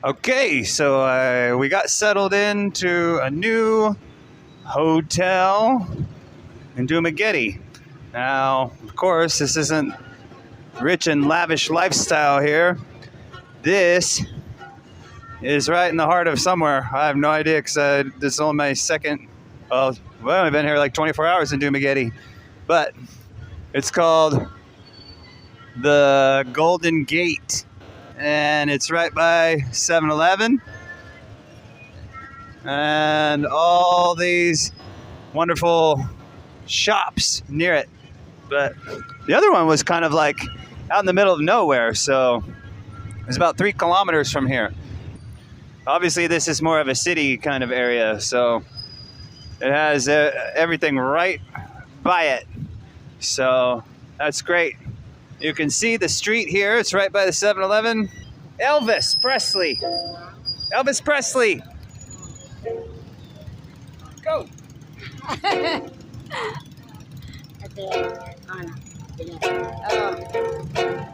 Okay, so we got settled into a new hotel in DUMAGUETE. Now, of course, this isn't rich and lavish lifestyle here. This is right in the heart of somewhere. I have no idea because this is only my second. Well, I've been here like 24 hours in DUMAGUETE, but it's called the Golden Gate, and it's right by 7-Eleven. And all these wonderful shops near it. But the other one was kind of like out in the middle of nowhere, so it's about 3 kilometers from here. Obviously, this is more of a city kind of area, so it has everything right by it. So that's great. You can see the street here. It's right by the 7-Eleven. Elvis Presley. Elvis Presley. Go.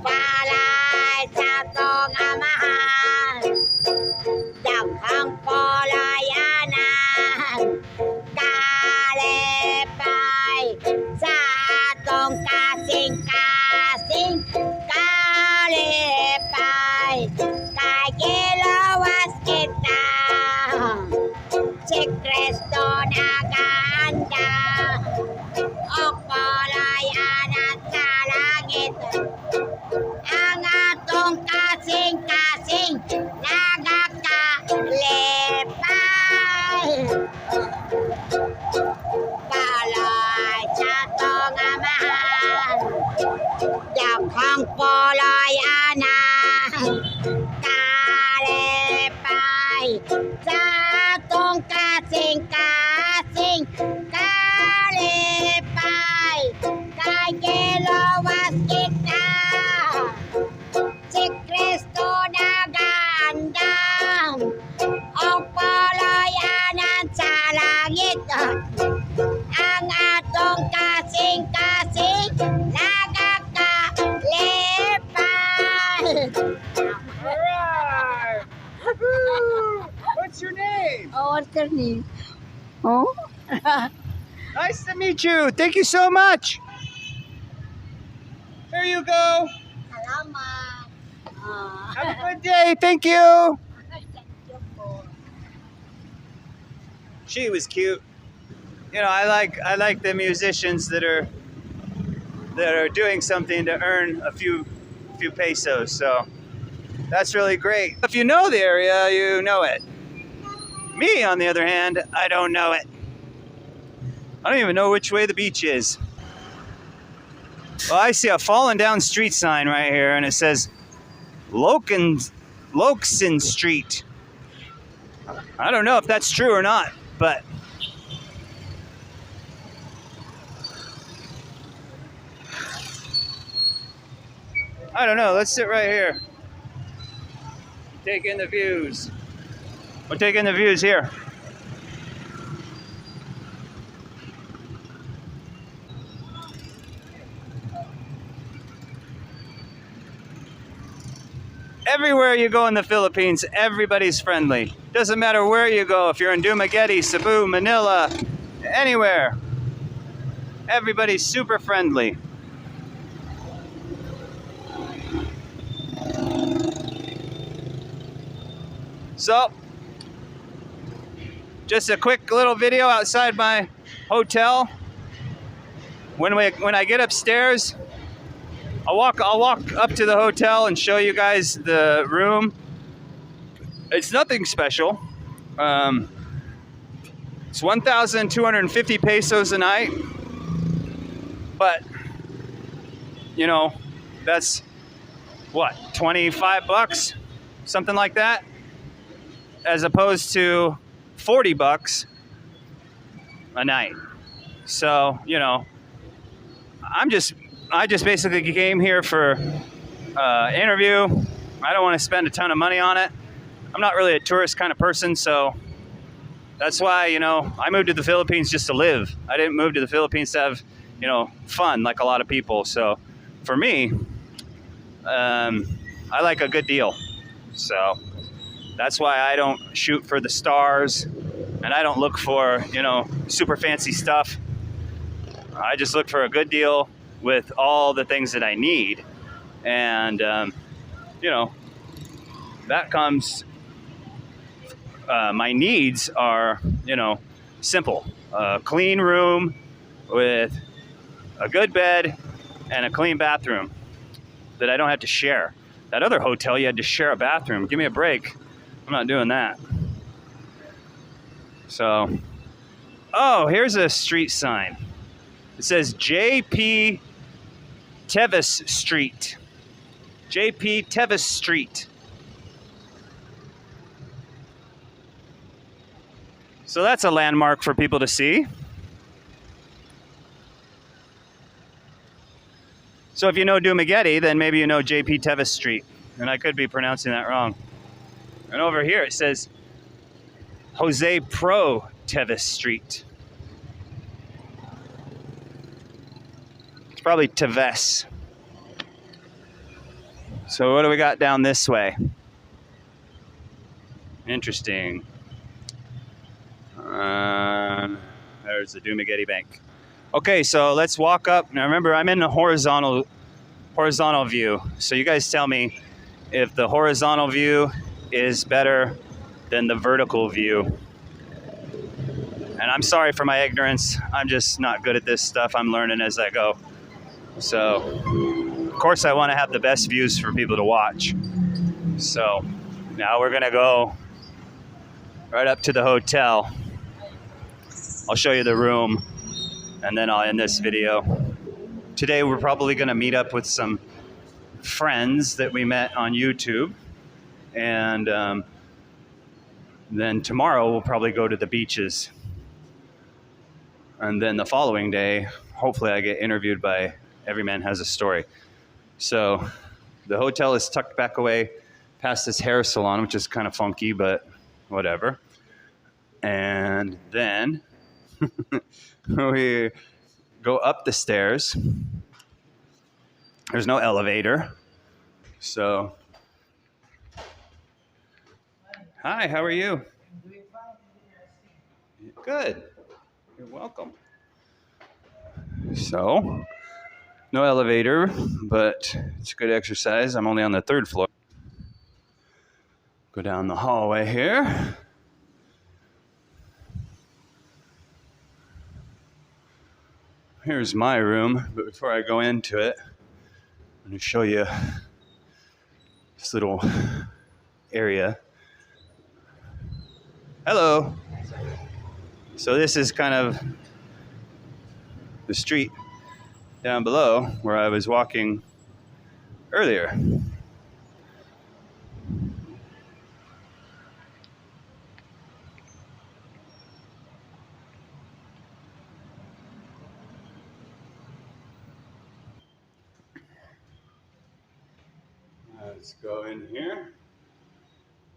Palay sa tong amahan, daghang palayanan, kalipay sa atong kasing-kasing, kalipay kay gilawas kita, si Kristo naganda, o palayanan sa langit. Ang atong kasing-kasing nagakalipay. Palay sa tong amahan, daghang palayanan, kalipay sa atong kasing-kasing, kalipay kay gilawas kita, si Kristo nagandam, ang palayanan sa langit. Ang atong kasing-kasing nagakalipay. Alright. What's your name? Oh, what's your name? Oh? Nice to meet you. Thank you so much. There you go. Salamat. Have a good day. Thank you. Thank you po. She was cute. You know, I like the musicians that are doing something to earn a few pesos. So that's really great. If you know the area, you know it. Me, on the other hand, I don't know it. I don't even know which way the beach is. Well, I see a fallen down street sign right here, and it says Lokson Street. I don't know if that's true or not, but I don't know. Let's sit right here. Take in the views. We'll take in the views here. Everywhere you go in the Philippines, everybody's friendly. Doesn't matter where you go. If you're in DUMAGUETE, Cebu, Manila, anywhere, everybody's super friendly. So, just a quick little video outside my hotel. When I get upstairs, I'll walk up to the hotel and show you guys the room. It's nothing special. It's 1,250 pesos a night. But, you know, that's what, 25 bucks? Something like that? As opposed to 40 bucks a night. So, you know, I just basically came here for interview. I don't want to spend a ton of money on it. I'm not really a tourist kind of person, so that's why, you know, I moved to the Philippines just to live. I didn't move to the Philippines to have, you know, fun like a lot of people. So for me, I like a good deal. So That's why I don't shoot for the stars, and I don't look for, super fancy stuff. I just look for a good deal with all the things that I need. And, that comes, my needs are, simple. A clean room with a good bed and a clean bathroom that I don't have to share. That other hotel, you had to share a bathroom. Give me a break. I'm not doing that. So, oh, here's a street sign. It says J.P. Tevis Street. J.P. Tevis Street. So that's a landmark for people to see. So if you know DUMAGUETE, then maybe you know J.P. Tevis Street. And I could be pronouncing that wrong. And over here it says Jose Pro Tevis Street. It's probably Tevis. So what do we got down this way? Interesting. There's the DUMAGUETE Bank. Okay, so let's walk up. Now remember, I'm in the horizontal view. So you guys tell me if the horizontal view is better than the vertical view. And I'm sorry for my ignorance. I'm just not good at this stuff. I'm learning as I go. So, of course, I want to have the best views for people to watch. So now we're gonna go right up to the hotel. I'll show you the room, and then I'll end this video. Today we're probably going to meet up with some friends that we met on YouTube, and then tomorrow we'll probably go to the beaches, and then the following day hopefully I get interviewed by Every Man Has a Story. So the hotel is tucked back away past this hair salon, which is kind of funky, but whatever. And then we go up the stairs. There's no elevator. So, hi, how are you? Good. You're welcome. So, no elevator, but it's good exercise. I'm only on the 3rd floor. Go down the hallway here. Here's my room, but before I go into it, I'm going to show you this little area. Hello. So this is kind of the street down below where I was walking earlier. Let's go in here.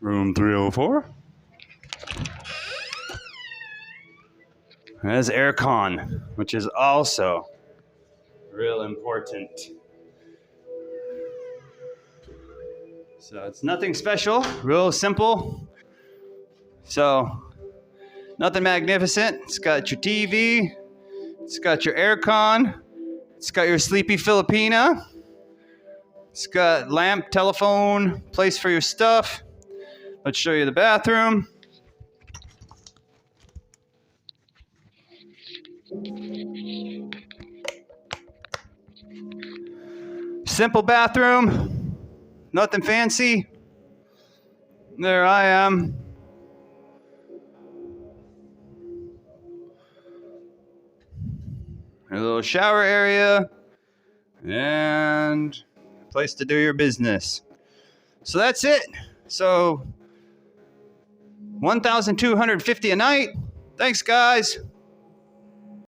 Room 304. There's aircon, which is also real important. So it's nothing special, real simple. So nothing magnificent. It's got your TV. It's got your aircon. It's got your sleepy Filipina. It's got lamp, telephone, place for your stuff. Let's show you the bathroom. Simple bathroom, nothing fancy. There I am. A little shower area and a place to do your business. So that's it. So $1,250 a night. Thanks, guys.